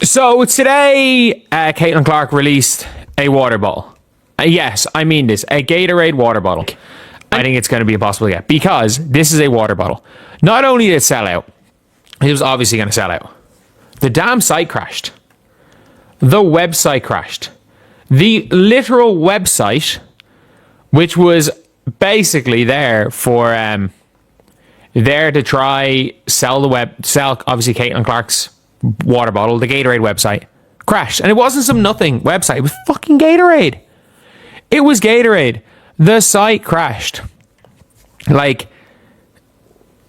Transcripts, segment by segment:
So today, Caitlin Clark released a water bottle. Yes, I mean this. A Gatorade water bottle. I think it's going to be impossible to get because this is a water bottle. Not only did it sell out, it was obviously going to sell out. The damn site crashed. The website crashed. The literal website, which was basically there for there to try sell obviously Caitlin Clark's water bottle, the Gatorade website, crashed. And it wasn't some nothing website, it was fucking Gatorade. It was Gatorade. The site crashed. Like,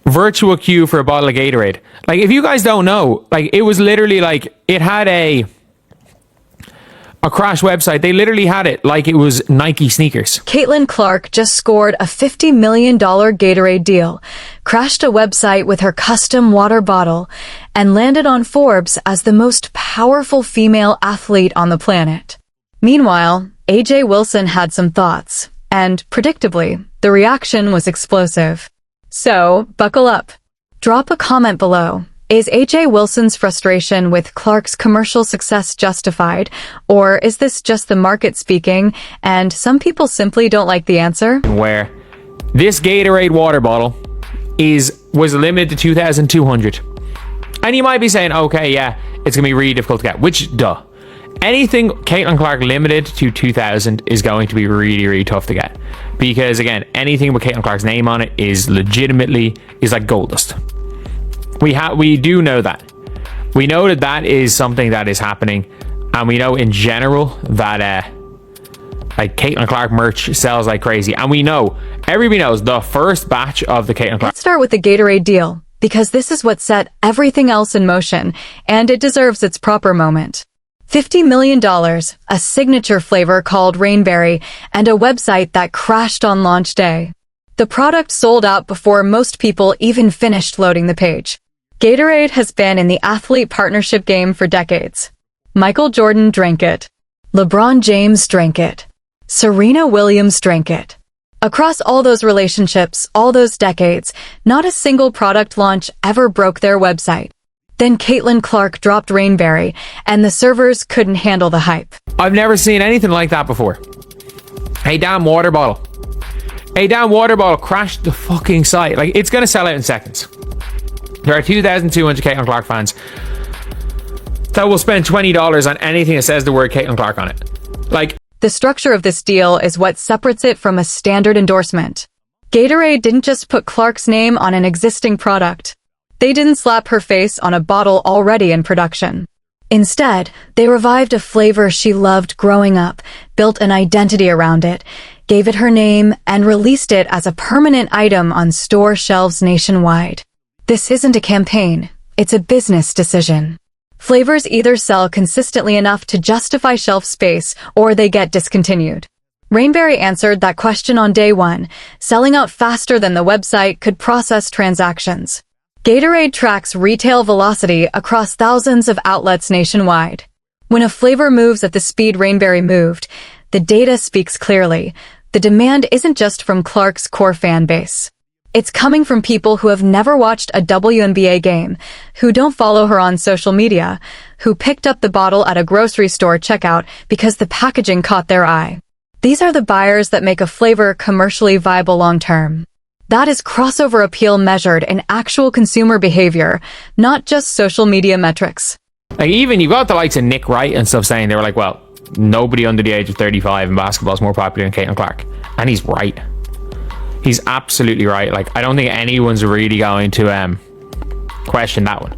virtual queue for a bottle of Gatorade. Like, if you guys don't know, like, it was literally like, it had a crash website. They literally had it like it was Nike sneakers. Caitlin Clark just scored a $50 million Gatorade deal, crashed a website with her custom water bottle, and landed on Forbes as the most powerful female athlete on the planet. Meanwhile, AJ Wilson had some thoughts, and predictably, the reaction was explosive. So, buckle up. Drop a comment below. Is AJ Wilson's frustration with Clark's commercial success justified, or is this just the market speaking, and some people simply don't like the answer? Where this Gatorade water bottle was limited to 2,200. And you might be saying, okay, yeah, it's going to be really difficult to get, which, duh. Anything Caitlin Clark limited to 2,000 is going to be really, really tough to get. Because, again, anything with Caitlin Clark's name on it is like gold dust. We do know that. We know that is something that is happening, and we know in general that like Caitlin Clark merch sells like crazy. And we know, everybody knows, the first batch of the Caitlin Clark. Let's start with the Gatorade deal, because this is what set everything else in motion, and it deserves its proper moment. $50 million, a signature flavor called Rainberry, and a website that crashed on launch day. The product sold out before most people even finished loading the page. Gatorade has been in the athlete partnership game for decades. Michael Jordan drank it. LeBron James drank it. Serena Williams drank it. Across all those relationships, all those decades, not a single product launch ever broke their website. Then Caitlin Clark dropped Rainberry, and the servers couldn't handle the hype. I've never seen anything like that before. A damn water bottle. A damn water bottle crashed the fucking site. Like, it's going to sell out in seconds. There are 2,200 Caitlin Clark fans that will spend $20 on anything that says the word Caitlin Clark on it. Like, the structure of this deal is what separates it from a standard endorsement. Gatorade didn't just put Clark's name on an existing product. They didn't slap her face on a bottle already in production. Instead, they revived a flavor she loved growing up, built an identity around it, gave it her name, and released it as a permanent item on store shelves nationwide. This isn't a campaign, it's a business decision. Flavors either sell consistently enough to justify shelf space, or they get discontinued. Rainberry answered that question on day one, selling out faster than the website could process transactions. Gatorade tracks retail velocity across thousands of outlets nationwide. When a flavor moves at the speed Rainberry moved, the data speaks clearly. The demand isn't just from Clark's core fan base. It's coming from people who have never watched a WNBA game, who don't follow her on social media, who picked up the bottle at a grocery store checkout because the packaging caught their eye. These are the buyers that make a flavor commercially viable long-term. That is crossover appeal measured in actual consumer behavior, not just social media metrics. Like, even you got the likes of Nick Wright and stuff saying, they were like, well, nobody under the age of 35 in basketball is more popular than Caitlin Clark. And he's right. He's absolutely right. Like, I don't think anyone's really going to question that one.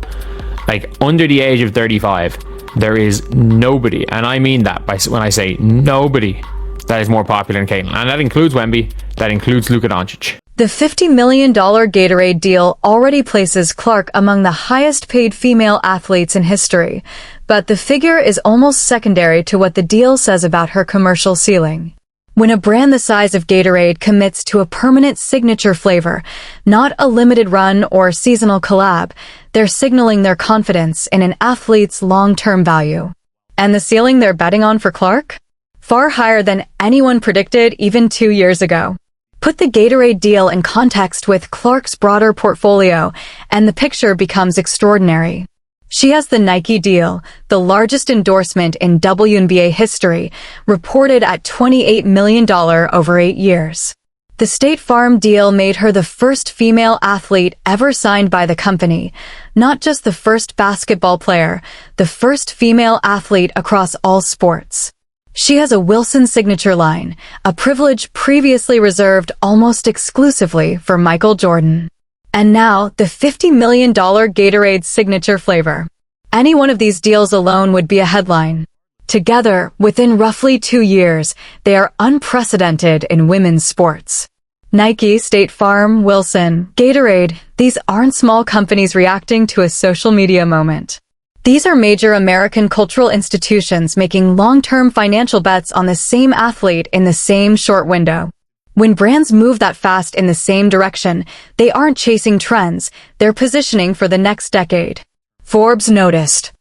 Like, under the age of 35, there is nobody, and I mean that when I say nobody, that is more popular than Caitlin. And that includes Wemby, that includes Luka Doncic. The $50 million Gatorade deal already places Clark among the highest-paid female athletes in history, but the figure is almost secondary to what the deal says about her commercial ceiling. When a brand the size of Gatorade commits to a permanent signature flavor, not a limited run or seasonal collab, they're signaling their confidence in an athlete's long-term value. And the ceiling they're betting on for Clark? Far higher than anyone predicted even 2 years ago. Put the Gatorade deal in context with Clark's broader portfolio, and the picture becomes extraordinary. She has the Nike deal, the largest endorsement in WNBA history, reported at $28 million over 8 years. The State Farm deal made her the first female athlete ever signed by the company, not just the first basketball player, the first female athlete across all sports. She has a Wilson signature line, a privilege previously reserved almost exclusively for Michael Jordan. And now, the $50 million Gatorade signature flavor. Any one of these deals alone would be a headline. Together, within roughly 2 years, they are unprecedented in women's sports. Nike, State Farm, Wilson, Gatorade, these aren't small companies reacting to a social media moment. These are major American cultural institutions making long-term financial bets on the same athlete in the same short window. When brands move that fast in the same direction, they aren't chasing trends, they're positioning for the next decade. Forbes noticed.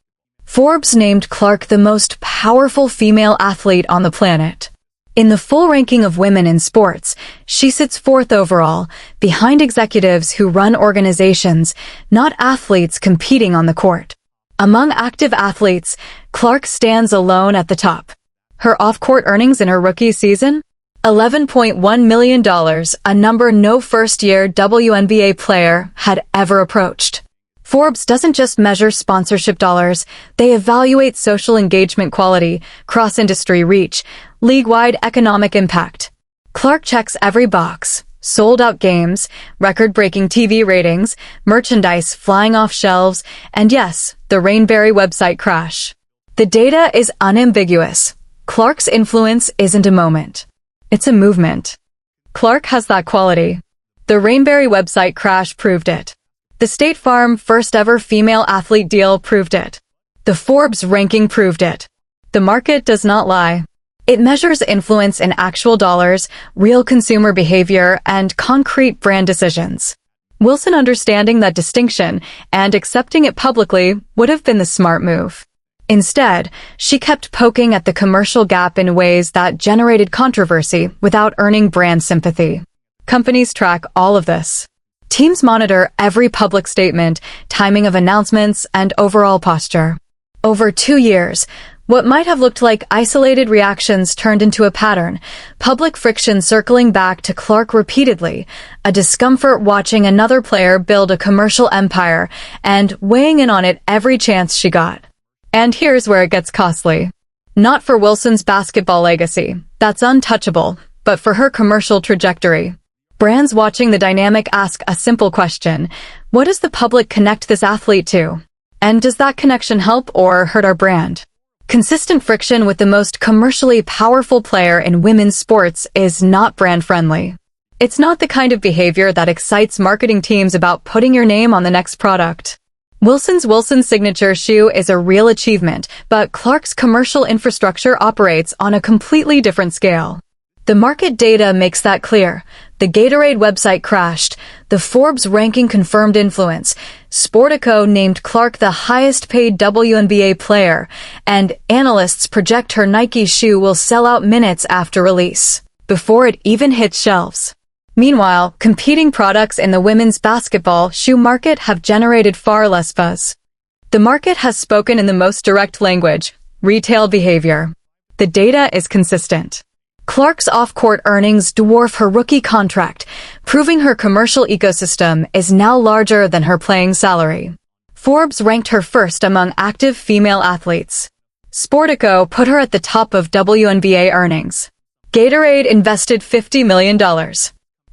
Forbes named Clark the most powerful female athlete on the planet. In the full ranking of women in sports, she sits 4th overall, behind executives who run organizations, not athletes competing on the court. Among active athletes, Clark stands alone at the top. Her off-court earnings in her rookie season? $11.1 million, a number no first-year WNBA player had ever approached. Forbes doesn't just measure sponsorship dollars, they evaluate social engagement quality, cross-industry reach, league-wide economic impact. Clark checks every box. Sold-out games, record-breaking TV ratings, merchandise flying off shelves, and yes, the Rainberry website crash. The data is unambiguous. Clark's influence isn't a moment. It's a movement. Clark has that quality. The Rainberry website crash proved it. The State Farm first-ever female athlete deal proved it. The Forbes ranking proved it. The market does not lie. It measures influence in actual dollars, real consumer behavior, and concrete brand decisions. Wilson understanding that distinction and accepting it publicly would have been the smart move. Instead, she kept poking at the commercial gap in ways that generated controversy without earning brand sympathy. Companies track all of this. Teams monitor every public statement, timing of announcements, and overall posture. Over 2 years, what might have looked like isolated reactions turned into a pattern, public friction circling back to Clark repeatedly, a discomfort watching another player build a commercial empire, and weighing in on it every chance she got. And here's where it gets costly. Not for Wilson's basketball legacy, that's untouchable, but for her commercial trajectory. Brands watching the dynamic ask a simple question: what does the public connect this athlete to? And does that connection help or hurt our brand? Consistent friction with the most commercially powerful player in women's sports is not brand-friendly. It's not the kind of behavior that excites marketing teams about putting your name on the next product. Wilson's Wilson signature shoe is a real achievement, but Clark's commercial infrastructure operates on a completely different scale. The market data makes that clear. The Gatorade website crashed. The Forbes ranking confirmed influence. Sportico named Clark the highest-paid WNBA player, and analysts project her Nike shoe will sell out minutes after release, before it even hits shelves. Meanwhile, competing products in the women's basketball shoe market have generated far less buzz. The market has spoken in the most direct language: retail behavior. The data is consistent. Clark's off-court earnings dwarf her rookie contract, proving her commercial ecosystem is now larger than her playing salary. Forbes ranked her first among active female athletes. Sportico put her at the top of WNBA earnings. Gatorade invested $50 million.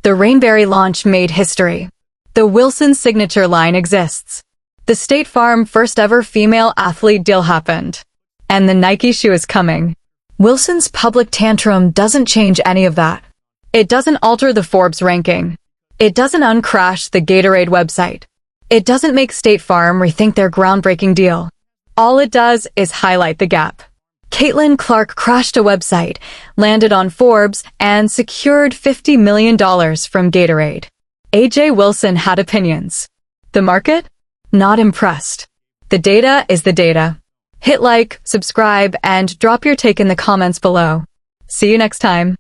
The Rainberry launch made history. The Wilson signature line exists. The State Farm first-ever female athlete deal happened. And the Nike shoe is coming. Wilson's public tantrum doesn't change any of that. It doesn't alter the Forbes ranking. It doesn't uncrash the Gatorade website. It doesn't make State Farm rethink their groundbreaking deal. All it does is highlight the gap. Caitlin Clark crashed a website, landed on Forbes, and secured $50 million from Gatorade. AJ Wilson had opinions. The market? Not impressed. The data is the data. Hit like, subscribe, and drop your take in the comments below. See you next time.